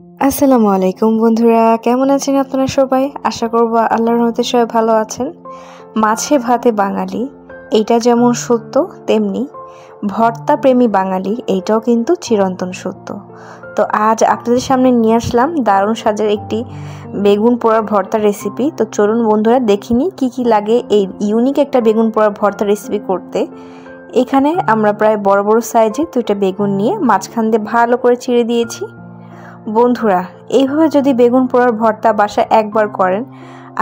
আসসালামু আলাইকুম বন্ধুরা, কেমন আছেন আপনারা সবাই? আশা করব আল্লাহর রহমতে সবাই ভালো আছেন। মাছে ভাতে বাঙালি, এইটা যেমন সত্য তেমনি ভর্তা প্রেমী বাঙালি এইটাও কিন্তু চিরন্তন সত্য। তো আজ আপনাদের সামনে নিয়ে আসলাম দারুণ স্বাদের একটি বেগুন পোড়ার ভর্তা রেসিপি। তো চলুন বন্ধুরা দেখিনি কি লাগে এই ইউনিক একটা বেগুন পোড়ার ভর্তা রেসিপি করতে। এখানে আমরা প্রায় বড় বড় সাইজে 2টা বেগুন নিয়ে মাঝখান দিয়ে ভালো করে চিড়ে দিয়েছি। বন্ধুরা, এইভাবে যদি বেগুন পোড়ার ভর্তা বাসায় একবার করেন,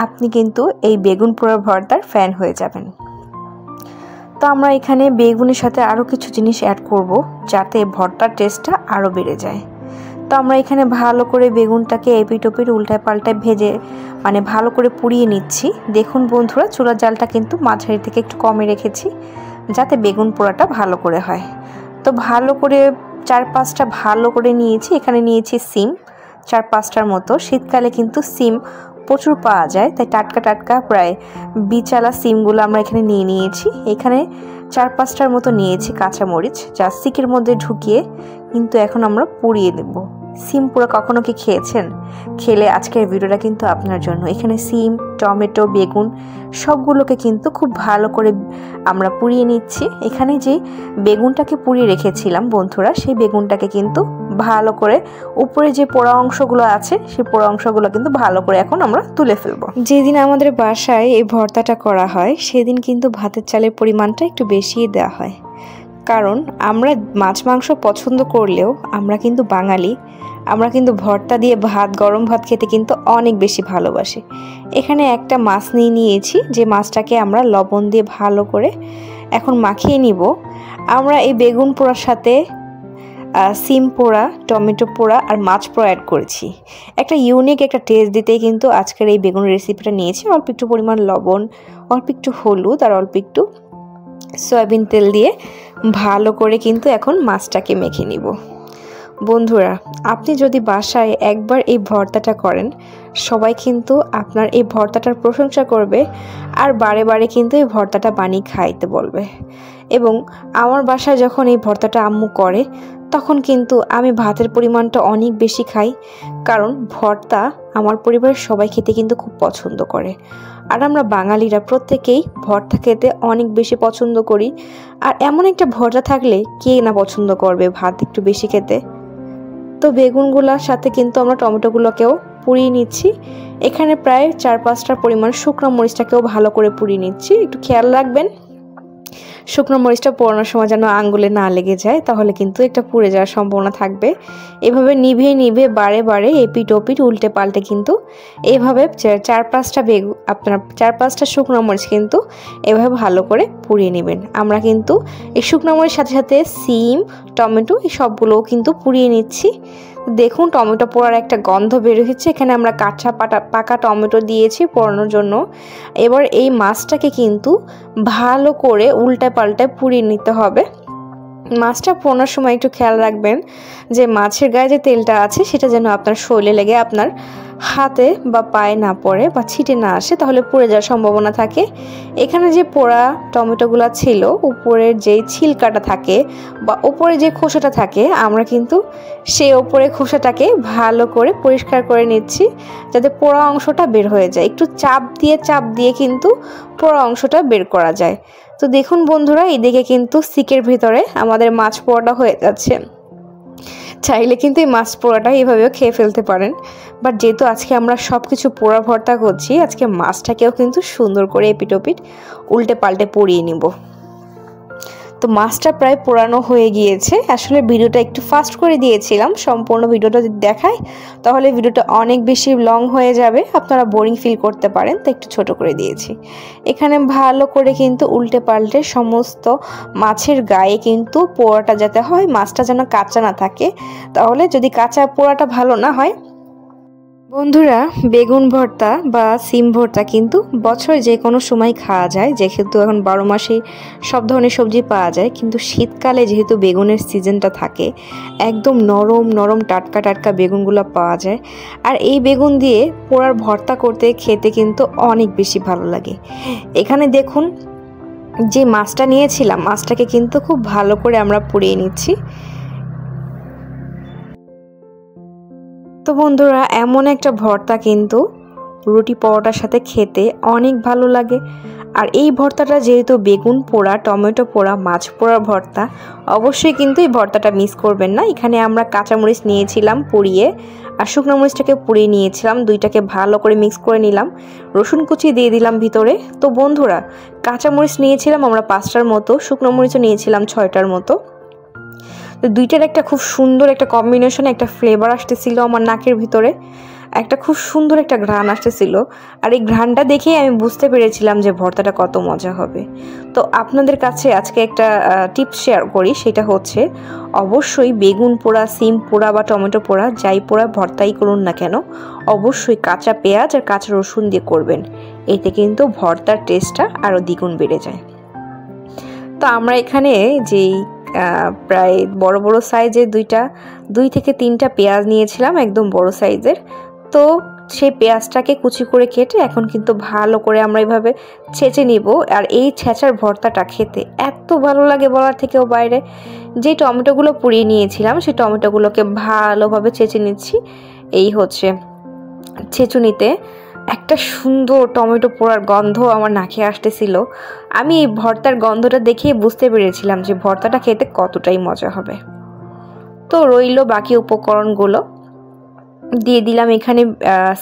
আপনি কিন্তু এই বেগুন পোড়ার ভর্তার ফ্যান হয়ে যাবেন। তো আমরা এখানে বেগুনের সাথে আরও কিছু জিনিস অ্যাড করব যাতে ভর্তার টেস্টটা আরও বেড়ে যায়। তো আমরা এখানে ভালো করে বেগুনটাকে এপিট ওপিট উল্টায় পাল্টায় ভেজে ভালো করে পুড়িয়ে নিচ্ছি। দেখুন বন্ধুরা, চুলার জালটা কিন্তু মাঝারি থেকে একটু কমে রেখেছি যাতে বেগুন পোড়াটা ভালো করে হয়। তো ভালো করে 4-5টা ভালো করে নিয়েছি। এখানে নিয়েছি সিম 4-5টার মতো। শীতকালে কিন্তু সিম প্রচুর পাওয়া যায়, তাই টাটকা টাটকা প্রায় বিচালা সিমগুলো আমরা এখানে নিয়েছি। এখানে 4-5টার মতো নিয়েছি কাঁচামরিচ, যা সিকের মধ্যে ঢুকিয়ে কিন্তু এখন আমরা পুড়িয়ে দেব। সিম পোড়া কখনো কি খেয়েছেন? খেলে আজকের ভিডিওটা কিন্তু আপনার জন্য। এখানে সিম, টমেটো, বেগুন সবগুলোকে কিন্তু খুব ভালো করে আমরা পুড়িয়ে নিচ্ছি। এখানে যে বেগুনটাকে পুড়িয়ে রেখেছিলাম বন্ধুরা, সেই বেগুনটাকে কিন্তু ভালো করে উপরে যে পোড়া অংশগুলো আছে সেই পোড়া অংশগুলো কিন্তু ভালো করে এখন আমরা তুলে ফেলবো। যেদিন আমাদের বাসায় এই ভর্তাটা করা হয় সেদিন কিন্তু ভাতের চালের পরিমাণটা একটু বেশিই দেওয়া হয়, কারণ আমরা মাছ মাংস পছন্দ করলেও আমরা কিন্তু বাঙালি, আমরা কিন্তু ভর্তা দিয়ে ভাত, গরম ভাত খেতে কিন্তু অনেক বেশি ভালোবাসি। এখানে একটা মাছ নিয়েছি, যে মাছটাকে আমরা লবণ দিয়ে ভালো করে এখন মাখিয়ে নিব। আমরা এই বেগুন পোড়ার সাথে সিম পোড়া, টমেটো পোড়া আর মাছ পোড়া অ্যাড করেছি। একটা ইউনিক একটা টেস্ট দিতেই কিন্তু আজকের এই বেগুন রেসিপিটা নিয়েছি। অল্প একটু পরিমাণ লবণ, অল্প একটু হলুদ আর অল্প একটু সয়াবিন তেল দিয়ে ভালো করে কিন্তু এখন মাছটাকে মেখে নিব। বন্ধুরা, আপনি যদি বাসায় একবার এই ভর্তাটা করেন, সবাই কিন্তু আপনার এই ভর্তাটার প্রশংসা করবে আর বারে বারে কিন্তু এই ভর্তাটা বানিয়ে খাইতে বলবে। এবং আমার বাসায় যখন এই ভর্তাটা আম্মু করে তখন কিন্তু আমি ভাতের পরিমাণটা অনেক বেশি খাই, কারণ ভর্তা আমার পরিবারের সবাই খেতে কিন্তু খুব পছন্দ করে। আর আমরা বাঙালিরা প্রত্যেকেই ভর্তা খেতে অনেক বেশি পছন্দ করি। আর এমন একটা ভর্তা থাকলে কে না পছন্দ করবে ভাত একটু বেশি খেতে। তো বেগুনগুলোর সাথে কিন্তু আমরা টমেটোগুলোকেও পুড়িয়ে নিচ্ছি। এখানে প্রায় 4-5টার পরিমাণ শুকনো মরিচটাকেও ভালো করে পুড়িয়ে নিচ্ছি। একটু খেয়াল রাখবেন শুকনো মরিচটা পোড়ানোর সময় যেন আঙ্গুলে না লেগে যায়, তাহলে কিন্তু একটা পুড়ে যাওয়ার সম্ভাবনা থাকবে। এভাবে নিভে বারে বারে এপিট ওপিট উল্টে পাল্টে কিন্তু এভাবে 4-5টা শুকনো মরিচ কিন্তু এভাবে ভালো করে পুড়িয়ে নেবেন। আমরা কিন্তু এই শুকনো মরিচের সাথে সাথে সিম, টমেটো এই সবগুলোও কিন্তু পুড়িয়ে নিচ্ছি। দেখুন টমেটো পোড়ার একটা গন্ধ বের হচ্ছে। এখানে আমরা পাকা টমেটো দিয়েছি পোড়ানোর জন্য। এবার এই মাছটাকে কিন্তু ভালো করে উল্টায় পাল্টায় পুড়িয়ে নিতে হবে। মাছটা পোড়ানোর সময় একটু খেয়াল রাখবেন যে মাছের গায়ে যে তেলটা আছে সেটা যেন আপনার শরীরে লেগে আপনার হাতে বা পায়ে না পড়ে বা ছিটে না আসে, তাহলে পুড়ে যাওয়ার সম্ভাবনা থাকে। এখানে যে পোড়া টমেটোগুলো ছিল, উপরের যেই ছিলকাটা থাকে বা উপরে যে খোসাটা থাকে, আমরা কিন্তু সেই ওপরে খোসাটাকে ভালো করে পরিষ্কার করে নিচ্ছি যাতে পোড়া অংশটা বের হয়ে যায়। একটু চাপ দিয়ে কিন্তু পোড়া অংশটা বের করা যায়। তো দেখুন বন্ধুরা, এদিকে কিন্তু সিকের ভিতরে আমাদের মাছ পোড়াটা হয়ে যাচ্ছে। চাইলে কিন্তু এই মাছ পোড়াটা এইভাবেও খেয়ে ফেলতে পারেন, বাট যেহেতু আজকে আমরা সব কিছু পোড়া ভর্তা করছি, আজকে মাছটাকেও কিন্তু সুন্দর করে এপিট ওপিট উল্টে পাল্টে পুড়িয়ে নিব। তো মাছটা প্রায় পোড়ানো হয়ে গিয়েছে। আসলে ভিডিওটা একটু ফাস্ট করে দিয়েছিলাম, সম্পূর্ণ ভিডিওটা যদি দেখাই তাহলে ভিডিওটা অনেক বেশি লং হয়ে যাবে, আপনারা বোরিং ফিল করতে পারেন, তো একটু ছোট করে দিয়েছি। এখানে ভালো করে কিন্তু উল্টে পাল্টে সমস্ত মাছের গায়ে কিন্তু পোড়াটা যাতে হয়, মাছটা যেন কাঁচা না থাকে, তাহলে যদি কাঁচা পোড়াটা ভালো না হয়। বন্ধুরা, বেগুন ভর্তা বা সিম ভর্তা কিন্তু বছর যে কোনো সময় খাওয়া যায়, যেহেতু এখন 12 মাসেই সব ধরনের সবজি পাওয়া যায়, কিন্তু শীতকালে যেহেতু বেগুনের সিজনটা থাকে, একদম নরম নরম টাটকা টাটকা বেগুনগুলো পাওয়া যায়। আর এই বেগুন দিয়ে পোড়ার ভর্তা করতে খেতে কিন্তু অনেক বেশি ভালো লাগে। এখানে দেখুন যে মাছটা নিয়েছিলাম, মাছটাকে কিন্তু খুব ভালো করে আমরা পুড়িয়ে নিচ্ছি। তো বন্ধুরা, এমন একটা ভর্তা কিন্তু রুটি পরোটার সাথে খেতে অনেক ভালো লাগে। আর এই ভর্তাটা যেহেতু বেগুন পোড়া, টমেটো পোড়া, মাছ পোড়ার ভর্তা, অবশ্যই কিন্তু এই ভর্তাটা মিস করবেন না। এখানে আমরা কাঁচামরিচ নিয়েছিলাম পুড়িয়ে, আর শুকনো মরিচটাকে পুড়িয়ে নিয়েছিলাম, দুইটাকে ভালো করে মিক্স করে নিলাম, রসুন কুচি দিয়ে দিলাম ভিতরে। তো বন্ধুরা, কাঁচামরিচ নিয়েছিলাম আমরা 5টার মতো, শুকনো মরিচও নিয়েছিলাম 6টার মতো। তো দুইটার একটা খুব সুন্দর একটা কম্বিনেশন, একটা ফ্লেভার আসতেছিল আমার নাকের ভিতরে, একটা খুব সুন্দর একটা ঘ্রাণ আসতেছিল। আর এই ঘ্রাণটা দেখেই আমি বুঝতে পেরেছিলাম যে ভর্তাটা কত মজা হবে। তো আপনাদের কাছে আজকে একটা টিপস শেয়ার করি, সেটা হচ্ছে অবশ্যই বেগুন পোড়া, সিম পোড়া বা টমেটো পোড়া, যাই পোড়া ভর্তাই করুন না কেন, অবশ্যই কাঁচা পেঁয়াজ আর কাঁচা রসুন দিয়ে করবেন। এতে কিন্তু ভর্তার টেস্টটা আরও দ্বিগুণ বেড়ে যায়। তো আমরা এখানে যেই প্রায় বড় বড় সাইজের 2 থেকে 3টা পেঁয়াজ নিয়েছিলাম, একদম বড় সাইজের। তো সেই পেঁয়াজটাকে কুচি করে কেটে এখন কিন্তু ভালো করে আমরা এইভাবে ছেঁচে নিব। আর এই ছেঁচার ভর্তাটা খেতে এত ভালো লাগে বলার থেকেও বাইরে। যে টমেটোগুলো পুড়িয়ে নিয়েছিলাম সেই টমেটোগুলোকে ভালোভাবে ছেঁচে নিচ্ছি। এই হচ্ছে ছেঁচুনিতে একটা সুন্দর টমেটো পোড়ার গন্ধ আমার নাকে আসতেছিল। আমি এই ভর্তার গন্ধটা দেখেই বুঝতে পেরেছিলাম যে ভর্তাটা খেতে কতটাই মজা হবে। তো রইল বাকি উপকরণগুলো, দিয়ে দিলাম এখানে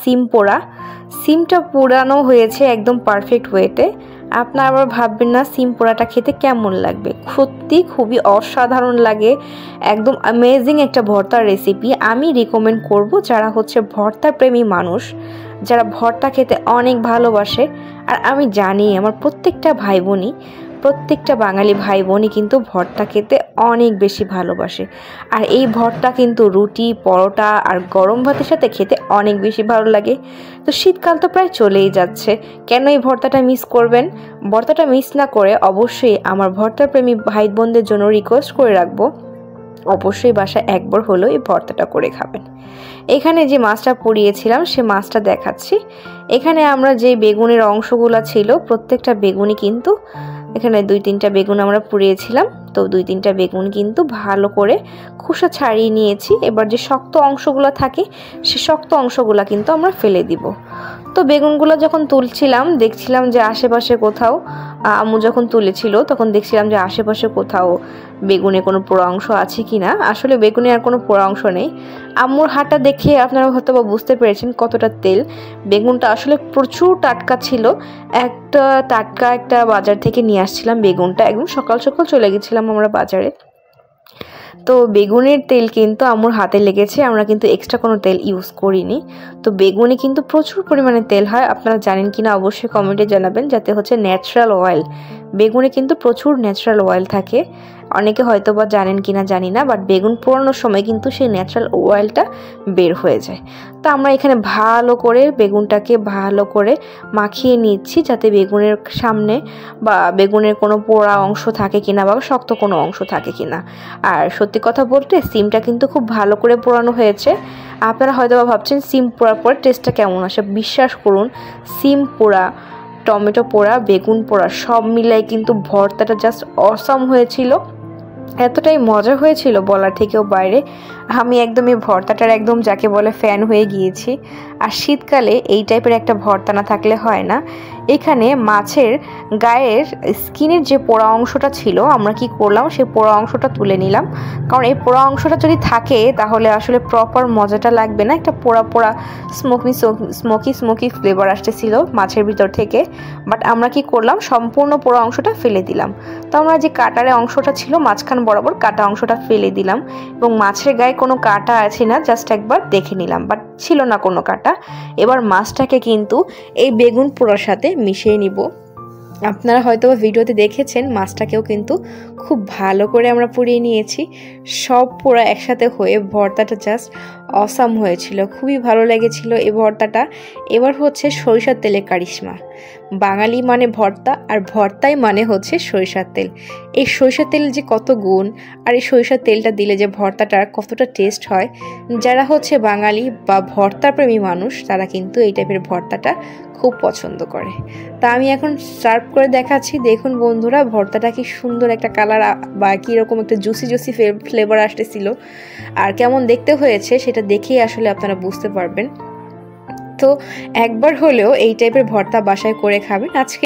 সিম পোড়া। সিমটা পোড়ানো হয়েছে একদম পারফেক্ট ওয়েতে। আপনারা আবার ভাববেন না সিম পোড়াটা খেতে কেমন লাগবে, সত্যি খুবই অসাধারণ লাগে, একদম অ্যামেজিং একটা ভর্তার রেসিপি। আমি রিকমেন্ড করব যারা হচ্ছে ভর্তা প্রেমী মানুষ, যারা ভর্তা খেতে অনেক ভালোবাসে। আর আমি জানি আমার প্রত্যেকটা বাঙালি ভাই বোনই কিন্তু ভর্তা খেতে অনেক বেশি ভালোবাসে। আর এই ভর্তা কিন্তু রুটি, পরোটা আর গরম ভাতের সাথে খেতে অনেক বেশি ভালো লাগে। তো শীতকাল তো প্রায় চলেই যাচ্ছে, কেন এই ভর্তাটা মিস করবেন? ভর্তাটা মিস না করে অবশ্যই আমার ভর্তা প্রেমী ভাই বোনদের জন্য রিকোয়েস্ট করে রাখবো, অবশ্যই বাসায় একবার হলেও এই ভর্তাটা করে খাবেন। এখানে যে মাছটা পুড়িয়েছিলাম সে মাছটা দেখাচ্ছি। এখানে আমরা যে বেগুনের অংশগুলো ছিল, প্রত্যেকটা বেগুনই কিন্তু, এখানে 2-3টা বেগুন আমরা পুড়িয়েছিলাম। তো 2-3টা বেগুন কিন্তু ভালো করে খোসা ছাড়িয়ে নিয়েছি। এবার যে শক্ত অংশগুলো থাকে সে শক্ত অংশগুলো কিন্তু আমরা ফেলে দিব। তো বেগুনগুলো যখন তুলছিলাম দেখছিলাম যে আশেপাশে কোথাও, আম্মু যখন তুলেছিল তখন দেখছিলাম যে আশেপাশে কোথাও বেগুনে কোনো পোড়া অংশ আছে কিনা। আসলে বেগুনে আর কোনো পোড়া অংশ নেই। আম্মুর হাতটা দেখে আপনারা হয়তো বা বুঝতে পেরেছেন কতটা তেল। বেগুনটা আসলে প্রচুর টাটকা ছিল। টাটকা একটা বাজার থেকে নিয়ে আসছিলাম বেগুনটা, একদম সকাল সকাল চলে গেছিলাম আমরা বাজারে। তো বেগুনের তেল কিন্তু আম্মুর হাতে লেগেছে, আমরা কিন্তু এক্সট্রা কোনো তেল ইউজ করিনি। তো বেগুনে কিন্তু প্রচুর পরিমাণে তেল হয়, আপনারা জানেন কিনা অবশ্যই কমেন্টে জানাবেন, যাতে হচ্ছে ন্যাচারাল অয়েল। বেগুনে কিন্তু প্রচুর ন্যাচারাল অয়েল থাকে, অনেকে হয়তো বা জানেন কিনা জানি না, বাট বেগুন পোড়ানোর সময় কিন্তু সেই ন্যাচারাল অয়েলটা বের হয়ে যায়। তো আমরা এখানে ভালো করে বেগুনটাকে ভালো করে মাখিয়ে নিচ্ছি, যাতে বেগুনের সামনে বা বেগুনের কোনো পোড়া অংশ থাকে কিনা বা শক্ত কোনো অংশ থাকে কিনা। আর সত্যি কথা বলতে সিমটা কিন্তু খুব ভালো করে পোড়ানো হয়েছে। আপনারা হয়তো বা ভাবছেন সিম পোড়ার পর টেস্টটা কেমন আসে, বিশ্বাস করুন সিম পোড়া, টমেটো পোড়া, বেগুন পোড়া সব মিলাই কিন্তু ভর্তাটা জাস্ট অসাম হয়েছিল। এতটাই মজা হয়েছিল বলার থেকেও বাইরে। আমি একদম এই ভর্তাটার একদম যাকে বলে ফ্যান হয়ে গিয়েছি। আর শীতকালে এই টাইপের একটা ভর্তা না থাকলে হয় না। এখানে মাছের গায়ের স্কিনের যে পোড়া অংশটা ছিল, আমরা কি করলাম সেই পোড়া অংশটা তুলে নিলাম, কারণ এই পোড়া অংশটা যদি থাকে তাহলে আসলে প্রপার মজাটা লাগবে না। একটা পোড়া পোড়া স্মোকি ফ্লেভার আসতেছিল মাছের ভিতর থেকে। বাট আমরা কি করলাম, সম্পূর্ণ পোড়া অংশটা ফেলে দিলাম। তো আমরা যে কাটারে অংশটা ছিল মাঝখান বরাবর কাটা অংশটা ফেলে দিলাম, এবং মাছের গায়ে কোনো কাটা আছে না জাস্ট একবার দেখে নিলাম, বাট ছিল না কোনো কাটা। এবার মাছটাকে কিন্তু এই বেগুন পোড়ার সাথে মিশিয়ে নিব। আপনারা হয়তো ভিডিওতে দেখেছেন মাছটাকেও কিন্তু খুব ভালো করে আমরা পুড়িয়ে নিয়েছি। সব পোড়া একসাথে হয়ে ভর্তাটা জাস্ট অসাম হয়েছিল, খুবই ভালো লেগেছিল এই ভর্তাটা। এবার হচ্ছে সরিষার তেলের কারিশমা। বাঙালি মানে ভর্তা, আর ভর্তাই মানে হচ্ছে সরিষার তেল। এই সরিষার তেল যে কত গুণ, আর এই সরিষার তেলটা দিলে যে ভর্তাটার কতটা টেস্ট হয়, যারা হচ্ছে বাঙালি বা ভর্তা প্রেমী মানুষ তারা কিন্তু এই টাইপের ভর্তাটা খুব পছন্দ করে। তা আমি এখন সার্ভ করে দেখাচ্ছি। দেখুন বন্ধুরা, ভর্তাটা কি সুন্দর একটা কালার কালার বা কীরকম একটা জুসি জুসি ফ্লেভার আসতেছিল আর কেমন দেখতে হয়েছে সেটা দেখেই আসলে আপনারা বুঝতে পারবেন। তো একবার হলেও এই টাইপের ভর্তা বাসায় করে খাবেন। আজকে